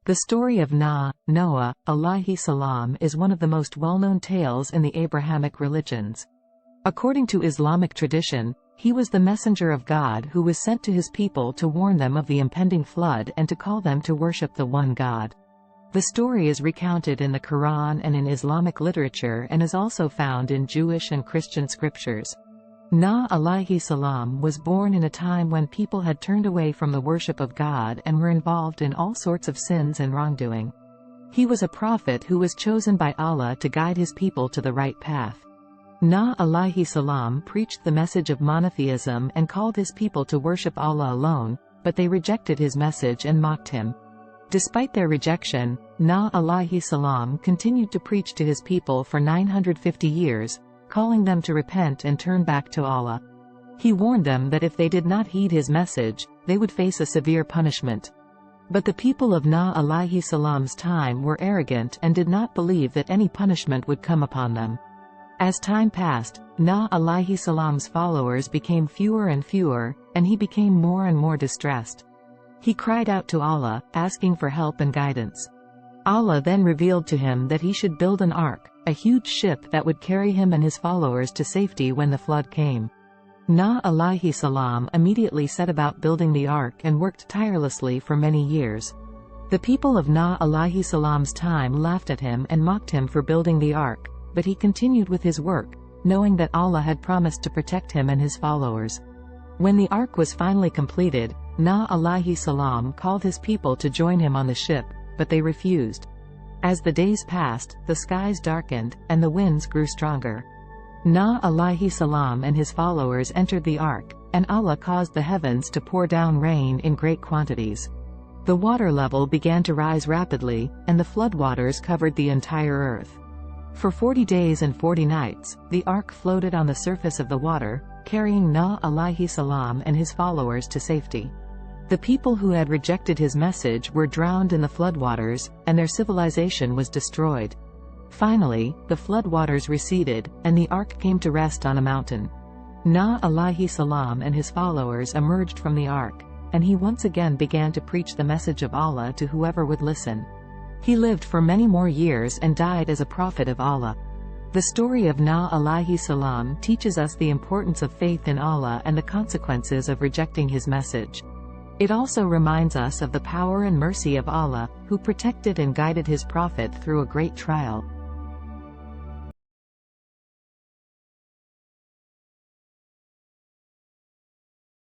The story of Nuh Alaihissalaam is one of the most well-known tales in the Abrahamic religions. According to Islamic tradition, he was the messenger of God who was sent to his people to warn them of the impending flood and to call them to worship the one God. The story is recounted in the Quran and in Islamic literature and is also found in Jewish and Christian scriptures. Nuh Alaihissalaam was born in a time when people had turned away from the worship of God and were involved in all sorts of sins and wrongdoing. He was a prophet who was chosen by Allah to guide his people to the right path. Nuh Alaihissalaam preached the message of monotheism and called his people to worship Allah alone, but they rejected his message and mocked him. Despite their rejection, Nuh Alaihissalaam continued to preach to his people for 950 years, calling them to repent and turn back to Allah. He warned them that if they did not heed his message, they would face a severe punishment. But the people of Nuh Alaihissalaam's time were arrogant and did not believe that any punishment would come upon them. As time passed, Nuh Alaihissalaam's followers became fewer and fewer, and he became more and more distressed. He cried out to Allah, asking for help and guidance. Allah then revealed to him that he should build an ark, a huge ship that would carry him and his followers to safety when the flood came. Nuh Alaihissalaam immediately set about building the ark and worked tirelessly for many years. The people of Nuh Alaihissalaam's time laughed at him and mocked him for building the ark, but he continued with his work, knowing that Allah had promised to protect him and his followers. When the ark was finally completed, Nuh Alaihissalaam called his people to join him on the ship, but they refused. As the days passed, the skies darkened, and the winds grew stronger. Nuh Alaihissalaam and his followers entered the ark, and Allah caused the heavens to pour down rain in great quantities. The water level began to rise rapidly, and the floodwaters covered the entire earth. For 40 days and 40 nights, the ark floated on the surface of the water, carrying Nuh Alaihissalaam and his followers to safety. The people who had rejected his message were drowned in the floodwaters, and their civilization was destroyed. Finally, the floodwaters receded, and the ark came to rest on a mountain. Nuh Alaihissalaam and his followers emerged from the ark, and he once again began to preach the message of Allah to whoever would listen. He lived for many more years and died as a prophet of Allah. The story of Nuh Alaihissalaam teaches us the importance of faith in Allah and the consequences of rejecting his message. It also reminds us of the power and mercy of Allah, who protected and guided his prophet through a great trial.